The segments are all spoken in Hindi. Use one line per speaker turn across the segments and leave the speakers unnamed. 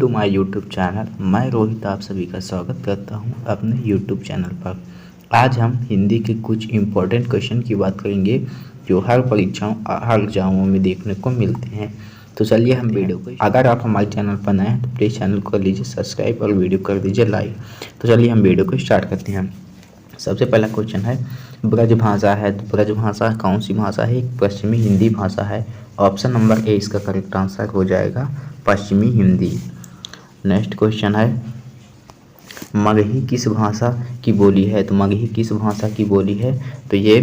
To my YouTube channel. मैं रोहित आप सभी का स्वागत करता हूं अपने यूट्यूब चैनल पर। आज हम हिंदी के कुछ इम्पोर्टेंट क्वेश्चन की बात करेंगे जो हर परीक्षाओं हर एग्जामों में देखने को मिलते हैं। तो चलिए हम वीडियो को, अगर आप हमारे चैनल पर नए हैं तो प्लीज़ चैनल को कर लीजिए सब्सक्राइब और वीडियो कर दीजिए लाइक। तो चलिए हम वीडियो को स्टार्ट करते हैं। सबसे पहला क्वेश्चन है ब्रज भाषा है, तो ब्रज भाषा कौन सी भाषा है? एक पश्चिमी हिंदी भाषा है। ऑप्शन नंबर ए इसका करेक्ट आंसर हो जाएगा पश्चिमी हिंदी। नेक्स्ट क्वेश्चन है मगही किस भाषा की बोली है? तो मगही किस भाषा की बोली है? तो ये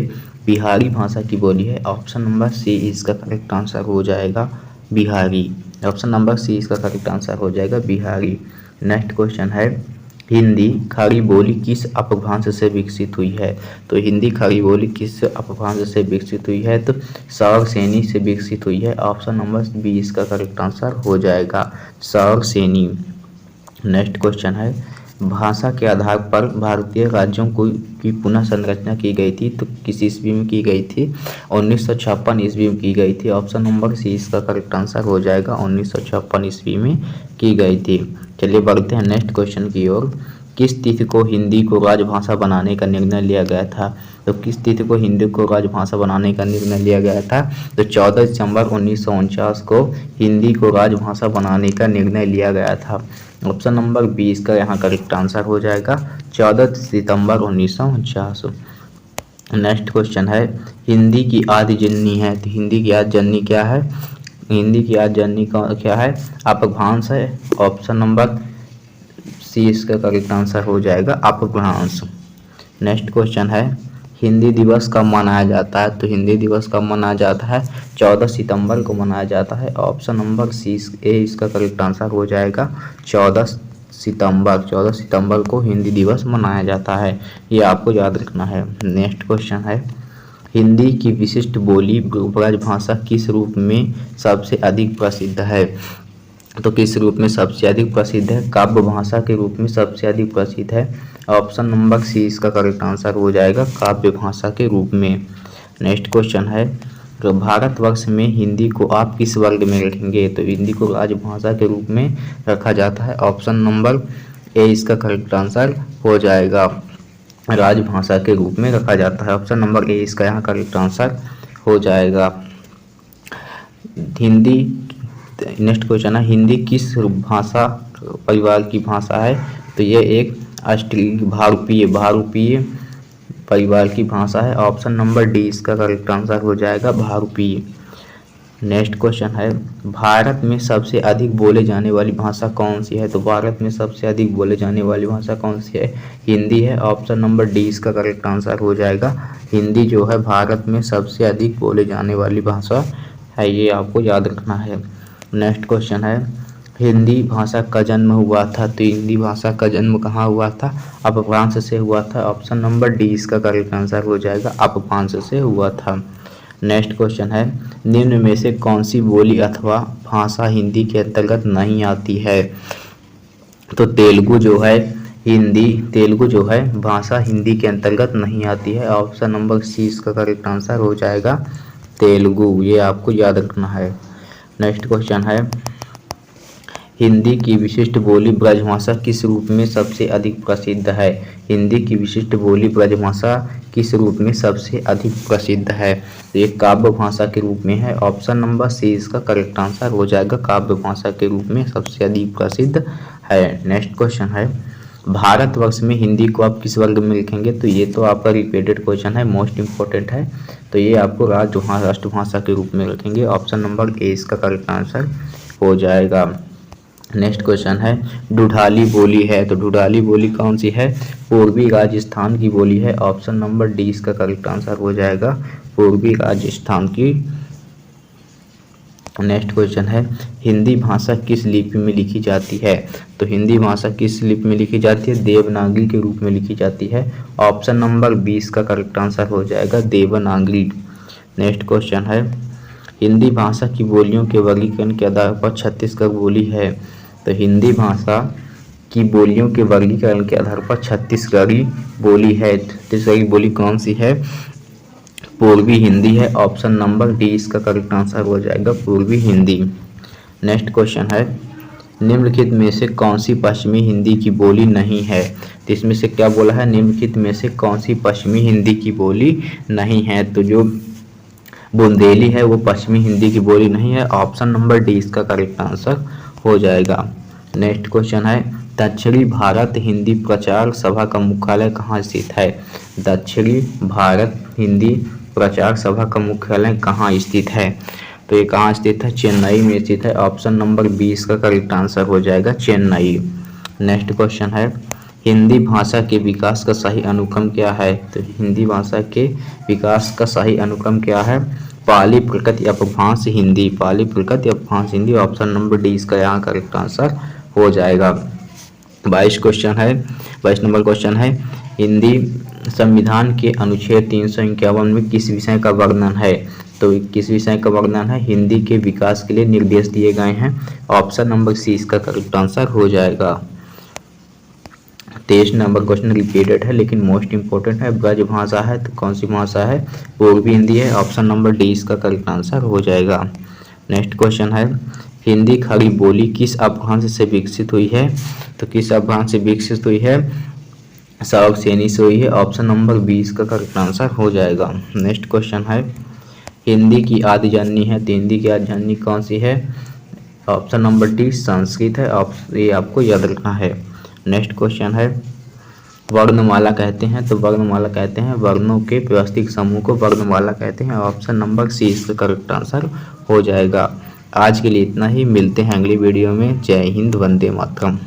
बिहारी भाषा की बोली है। ऑप्शन नंबर सी इसका करेक्ट आंसर हो जाएगा बिहारी। ऑप्शन नंबर सी इसका करेक्ट आंसर हो जाएगा बिहारी। नेक्स्ट क्वेश्चन है हिंदी खड़ी बोली किस अपभ्रंश से विकसित हुई है? तो हिंदी खड़ी बोली किस अपभ्रंश से विकसित हुई है? तो सौर सेनी से विकसित हुई है। ऑप्शन नंबर बी इसका करेक्ट आंसर हो जाएगा सौर सेनी। नेक्स्ट क्वेश्चन है भाषा के आधार पर भारतीय राज्यों की पुनः संरचना की गई थी, तो किस ईस्वी में की गई थी? 1956 ईस्वी में की गई थी। ऑप्शन नंबर सी इसका करेक्ट आंसर हो जाएगा 1956 ईस्वी में की गई थी। चलिए बढ़ते हैं नेक्स्ट क्वेश्चन की ओर। किस तिथि को हिंदी को राजभाषा बनाने का निर्णय लिया गया था? तो किस तिथि को हिंदी को राजभाषा बनाने का निर्णय लिया गया था? तो 14 दिसंबर 1949 को हिंदी को राजभाषा बनाने का निर्णय लिया गया था। ऑप्शन नंबर 20 का यहाँ करेक्ट आंसर हो जाएगा 14 सितंबर 1949। नेक्स्ट क्वेश्चन है हिंदी की आदि जननी है, तो हिंदी की आदि जननी क्या है? हिंदी की आदि जननी का क्या है? अपभ्रंश है। ऑप्शन नंबर सी इसका करेक्ट आंसर हो जाएगा अपभ्रंश। नेक्स्ट क्वेश्चन है हिंदी दिवस कब मनाया जाता है? तो हिंदी दिवस कब मनाया जाता है? 14 सितंबर को मनाया जाता है। ऑप्शन नंबर सी ए इसका करेक्ट आंसर हो जाएगा 14 सितंबर। 14 सितंबर को हिंदी दिवस मनाया जाता है, ये आपको याद रखना है। नेक्स्ट क्वेश्चन है हिंदी की विशिष्ट बोली ब्रजभाषा किस रूप में सबसे अधिक प्रसिद्ध है? तो किस रूप में सबसे अधिक प्रसिद्ध है? काव्य भाषा के रूप में सबसे अधिक प्रसिद्ध है। ऑप्शन नंबर सी इसका करेक्ट आंसर हो जाएगा काव्य भाषा के रूप में। नेक्स्ट क्वेश्चन है तो भारतवर्ष में हिंदी को आप किस वर्ग में रखेंगे? तो हिंदी को राजभाषा के रूप में रखा जाता है। ऑप्शन नंबर ए इसका करेक्ट आंसर हो जाएगा राजभाषा के रूप में रखा जाता है। ऑप्शन नंबर ए इसका यहाँ करेक्ट आंसर हो जाएगा हिंदी। नेक्स्ट क्वेश्चन है हिंदी किस भाषा परिवार की भाषा है? तो ये एक भारूपीय परिवार की भाषा है। ऑप्शन नंबर डी इसका करेक्ट आंसर हो जाएगा भारूपीय। नेक्स्ट क्वेश्चन है भारत में सबसे अधिक बोले जाने वाली भाषा कौन सी है? तो भारत में सबसे अधिक बोले जाने वाली भाषा कौन सी है? हिंदी है। ऑप्शन नंबर डी इसका करेक्ट आंसर हो जाएगा हिंदी जो है भारत में सबसे अधिक बोले जाने वाली भाषा है, ये आपको याद रखना है। नेक्स्ट क्वेश्चन है हिंदी भाषा का जन्म हुआ था, तो हिंदी भाषा का जन्म कहाँ हुआ था? अपभ्रंश से हुआ था। ऑप्शन नंबर डी इसका करेक्ट आंसर हो जाएगा अपभ्रंश से हुआ था। नेक्स्ट क्वेश्चन है निम्न में से कौन सी बोली अथवा भाषा हिंदी के अंतर्गत नहीं आती है? तो तेलुगु जो है भाषा हिंदी के अंतर्गत नहीं आती है। ऑप्शन नंबर सी इसका करेक्ट आंसर हो जाएगा तेलुगु, ये आपको याद रखना है। नेक्स्ट क्वेश्चन है हिंदी की विशिष्ट बोली ब्रजभाषा किस रूप में सबसे अधिक प्रसिद्ध है? हिंदी की विशिष्ट बोली ब्रजभाषा किस रूप में सबसे अधिक प्रसिद्ध है? तो ये काव्य भाषा के रूप में है। ऑप्शन नंबर सी इसका करेक्ट आंसर हो जाएगा काव्य भाषा के रूप में सबसे अधिक प्रसिद्ध है। नेक्स्ट क्वेश्चन है भारतवर्ष में हिंदी को आप किस वर्ग में लिखेंगे? तो ये तो आपका रिपीटेड क्वेश्चन है, मोस्ट इंपॉर्टेंट है, तो ये आपको राष्ट्रभाषा के रूप में रखेंगे। ऑप्शन नंबर ए इसका करेक्ट आंसर हो जाएगा। नेक्स्ट क्वेश्चन है ढूढ़ाली बोली है, तो ढूढ़ाली बोली कौन सी है? पूर्वी राजस्थान की बोली है। ऑप्शन नंबर डी इसका करेक्ट आंसर हो जाएगा पूर्वी राजस्थान की। नेक्स्ट क्वेश्चन है हिंदी भाषा किस लिपि में लिखी जाती है? तो हिंदी भाषा किस लिपि में लिखी जाती है? देवनागरी के रूप में लिखी जाती है। ऑप्शन नंबर 20 का करेक्ट आंसर हो जाएगा देवनागरी। नेक्स्ट क्वेश्चन है हिंदी भाषा की बोलियों के वर्गीकरण के आधार पर छत्तीसगढ़ बोली है। तो हिंदी भाषा की बोलियों के वर्गीकरण के आधार पर छत्तीसगढ़ी बोली है। छत्तीसगढ़ी बोली कौन सी है? पूर्वी हिंदी है। ऑप्शन नंबर डी इसका करेक्ट आंसर हो जाएगा पूर्वी हिंदी। नेक्स्ट क्वेश्चन है निम्नलिखित में से कौन सी पश्चिमी हिंदी की बोली नहीं है? तो इसमें से क्या बोला है, निम्नलिखित में से कौन सी पश्चिमी हिंदी की बोली नहीं है? तो जो बुंदेली है वो पश्चिमी हिंदी की बोली नहीं है। ऑप्शन नंबर डी इसका करेक्ट आंसर हो जाएगा। नेक्स्ट क्वेश्चन है, दक्षिणी भारत हिंदी प्रचार सभा का मुख्यालय कहाँ स्थित है? दक्षिणी भारत हिंदी प्रचार सभा का मुख्यालय कहाँ स्थित है? तो ये कहाँ स्थित है? चेन्नई में स्थित है। ऑप्शन नंबर 20 का करेक्ट आंसर हो जाएगा चेन्नई। नेक्स्ट क्वेश्चन है, हिंदी भाषा के विकास का सही अनुक्रम क्या है? तो हिंदी भाषा के विकास का सही अनुक्रम क्या है? पाली प्रकृत या अपभ्रंश हिंदी, पाली प्रकृत या अपभ्रंश हिंदी। ऑप्शन नंबर डी इसका यहाँ करेक्ट आंसर हो जाएगा। 22 नंबर क्वेश्चन है, हिंदी संविधान के अनुच्छेद 351 में किस विषय का वर्णन है? तो किस विषय का वर्णन है? हिंदी के विकास के लिए निर्देश दिए गए हैं। ऑप्शन नंबर सी इसका करेक्ट आंसर हो जाएगा। 23 नंबर क्वेश्चन रिपीटेड है लेकिन मोस्ट इंपोर्टेंट है, ब्रज भाषा है तो कौन सी भाषा है? पूर्वी हिंदी है। ऑप्शन नंबर डी इसका करेक्ट आंसर हो जाएगा। नेक्स्ट क्वेश्चन है, हिंदी खड़ी बोली किस अपभ्रंश से विकसित हुई है? तो किस अपभ्रंश से विकसित हुई है? सवर्ण श्रेणी से हुई है। ऑप्शन नंबर 20 का करेक्ट आंसर हो जाएगा। नेक्स्ट क्वेश्चन है, हिंदी की आदि जननी है तो हिंदी की आदि जननी कौन सी है? ऑप्शन नंबर डी संस्कृत है। ये आपको याद रखना है। नेक्स्ट क्वेश्चन है, वर्णमाला कहते हैं तो वर्णमाला कहते हैं वर्णों के व्यवस्थित समूह को वर्णमाला कहते हैं। ऑप्शन नंबर सी इसका करेक्ट आंसर हो जाएगा। आज के लिए इतना ही, मिलते हैं अगली वीडियो में। जय हिंद, वंदे मातरम।